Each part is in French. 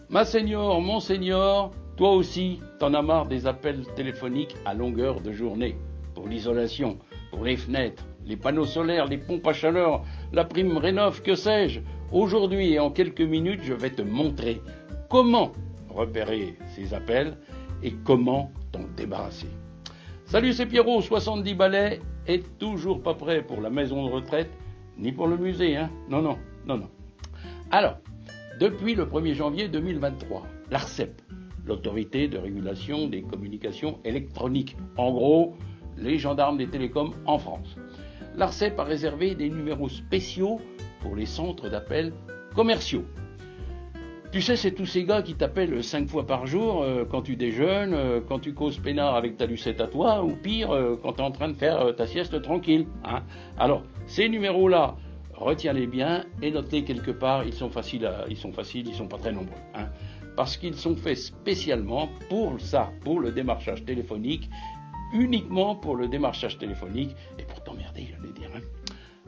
Ma seigneur, mon seigneur, toi aussi, t'en as marre des appels téléphoniques à longueur de journée. Pour l'isolation, pour les fenêtres, les panneaux solaires, les pompes à chaleur, la prime Rénov', que sais-je. Aujourd'hui et en quelques minutes, je vais te montrer comment repérer ces appels et comment t'en débarrasser. Salut, c'est Pierrot, 70 balais et toujours pas prêt pour la maison de retraite, ni pour le musée, hein. Non. Alors, depuis le 1er janvier 2023, l'ARCEP, l'autorité de régulation des communications électroniques, en gros, les gendarmes des télécoms en France. L'ARCEP a réservé des numéros spéciaux pour les centres d'appel commerciaux. Tu sais, c'est tous ces gars qui t'appellent 5 fois par jour quand tu déjeunes, quand tu causes peinard avec ta lucette à toi, ou pire, quand tu es en train de faire ta sieste tranquille. Hein. Alors, ces numéros-là, retiens-les bien et note-les quelque part, ils sont faciles, ils sont pas très nombreux. Hein, parce qu'ils sont faits spécialement pour ça, pour le démarchage téléphonique, uniquement pour le démarchage téléphonique, et pour t'emmerder, j'allais dire. Hein.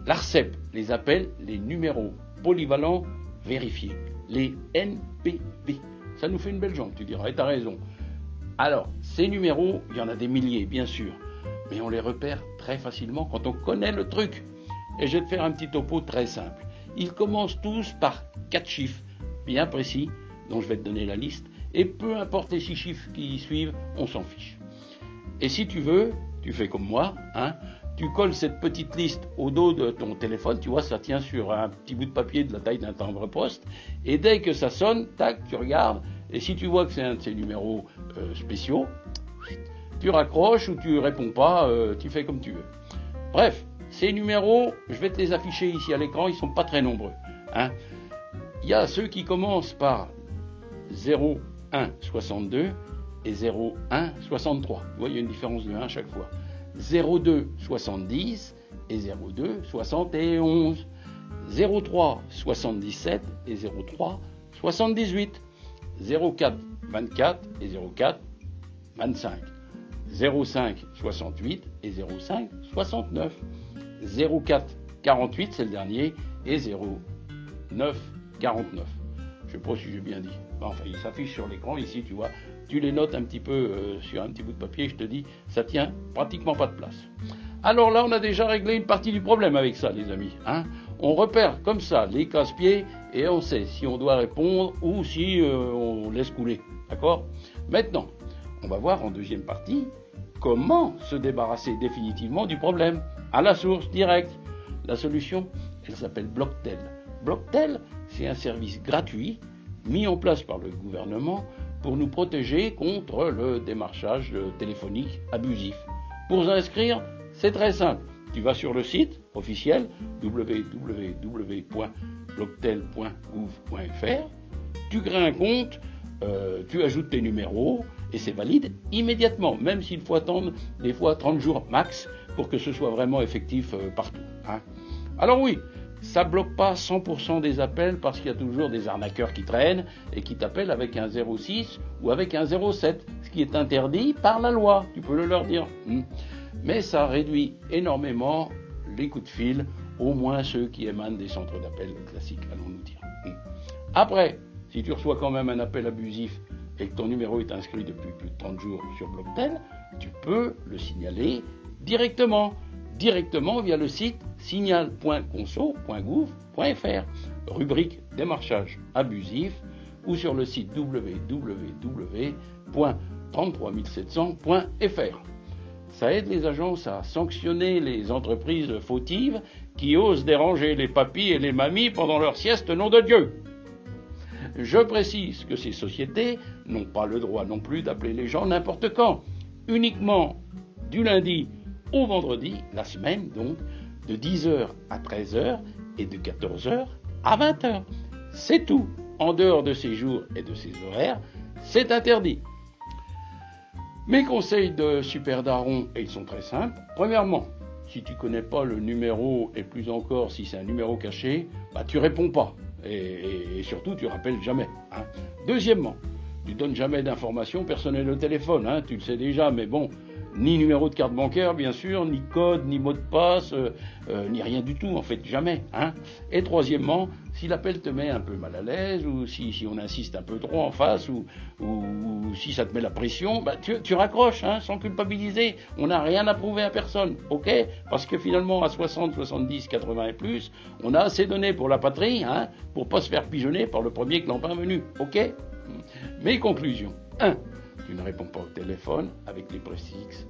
L'ARCEP les appelle les numéros polyvalents vérifiés, les NPV. Ça nous fait une belle jambe, tu diras, et t'as raison. Alors, ces numéros, il y en a des milliers, bien sûr, mais on les repère très facilement quand on connaît le truc. Et je vais te faire un petit topo très simple. Ils commencent tous par 4 chiffres bien précis, dont je vais te donner la liste, et peu importe les 6 chiffres qui y suivent, on s'en fiche. Et si tu veux, tu fais comme moi, hein, tu colles cette petite liste au dos de ton téléphone, tu vois, ça tient sur un petit bout de papier de la taille d'un timbre-poste, et dès que ça sonne, tac, tu regardes, et si tu vois que c'est un de ces numéros spéciaux, tu raccroches ou tu réponds pas, tu fais comme tu veux. Bref, ces numéros, je vais te les afficher ici à l'écran, ils sont pas très nombreux. Hein. Il y a ceux qui commencent par 0162 et 0163. Tu vois, il y a une différence de 1 à chaque fois. 0270 et 0271. 0377 et 0378. 0424 et 0425. 0568 et 0569. 0448, c'est le dernier, et 0949. Je ne sais pas si j'ai bien dit. Enfin, il s'affiche sur l'écran ici, tu vois. Tu les notes un petit peu sur un petit bout de papier, je te dis, ça tient pratiquement pas de place. Alors là, on a déjà réglé une partie du problème avec ça, les amis. Hein. On repère comme ça les casse-pieds et on sait si on doit répondre ou si on laisse couler. D'accord ? Maintenant, on va voir en deuxième partie comment se débarrasser définitivement du problème, à la source, directe. La solution, elle s'appelle Blocktel. Blocktel, c'est un service gratuit mis en place par le gouvernement pour nous protéger contre le démarchage téléphonique abusif. Pour s'inscrire, c'est très simple. Tu vas sur le site officiel www.blocktel.gouv.fr, tu crées un compte, tu ajoutes tes numéros et c'est valide immédiatement, même s'il faut attendre des fois 30 jours max pour que ce soit vraiment effectif partout. Hein. Alors oui, ça bloque pas 100% des appels parce qu'il y a toujours des arnaqueurs qui traînent et qui t'appellent avec un 06 ou avec un 07, ce qui est interdit par la loi, tu peux le leur dire. Mais ça réduit énormément les coups de fil, au moins ceux qui émanent des centres d'appel classiques, allons-nous dire. Après, si tu reçois quand même un appel abusif et que ton numéro est inscrit depuis plus de 30 jours sur Blocktel, tu peux le signaler directement via le site signal.conso.gouv.fr, rubrique démarchage abusif, ou sur le site www.33700.fr. Ça aide les agences à sanctionner les entreprises fautives qui osent déranger les papis et les mamies pendant leur sieste, nom de Dieu. Je précise que ces sociétés n'ont pas le droit non plus d'appeler les gens n'importe quand, uniquement du lundi au vendredi, la semaine donc, de 10h à 13h et de 14h à 20h. C'est tout. En dehors de ces jours et de ces horaires, c'est interdit. Mes conseils de Super Daron, et ils sont très simples. Premièrement, si tu ne connais pas le numéro, et plus encore si c'est un numéro caché, tu réponds pas. Et surtout, tu rappelles jamais. Hein. Deuxièmement, tu donnes jamais d'informations personnelles au téléphone. Hein, tu le sais déjà, mais bon, ni numéro de carte bancaire, bien sûr, ni code, ni mot de passe, ni rien du tout, en fait, jamais. Hein. Et troisièmement, Si l'appel te met un peu mal à l'aise, ou si on insiste un peu trop en face, ou si ça te met la pression, bah, tu raccroches, hein, sans culpabiliser. On n'a rien à prouver à personne, ok? Parce que finalement, à 60, 70, 80 et plus, on a assez donné pour la patrie, hein, pour pas se faire pigeonner par le premier clampin venu, ok? Mes conclusions. 1. Tu ne réponds pas au téléphone avec les préfixes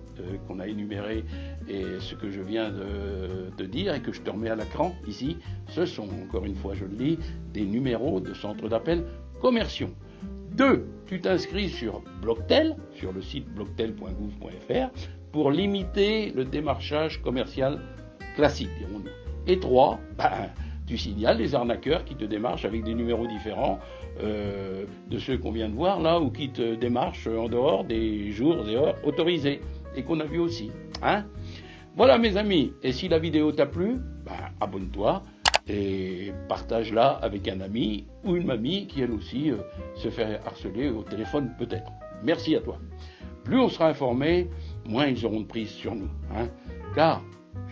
qu'on a énumérés et ce que je viens de dire et que je te remets à l'écran ici. Ce sont, encore une fois, je le lis, des numéros de centres d'appel commerciaux. 2. Tu t'inscris sur Blocktel, sur le site blocktel.gouv.fr, pour limiter le démarchage commercial classique, dirons-nous. Et 3. Tu signales les arnaqueurs qui te démarchent avec des numéros différents de ceux qu'on vient de voir là, ou qui te démarchent en dehors des jours et heures autorisés, et qu'on a vu aussi. Hein? Voilà mes amis, et si la vidéo t'a plu, abonne-toi et partage-la avec un ami ou une mamie qui elle aussi se fait harceler au téléphone peut-être. Merci à toi. Plus on sera informé, moins ils auront de prise sur nous. Hein? Car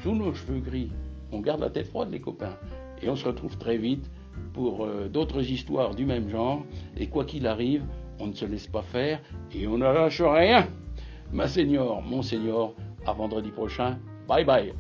sous nos cheveux gris, on garde la tête froide les copains. Et on se retrouve très vite pour d'autres histoires du même genre. Et quoi qu'il arrive, on ne se laisse pas faire et on ne lâche rien. Ma seigneur, mon seigneur, à vendredi prochain. Bye bye.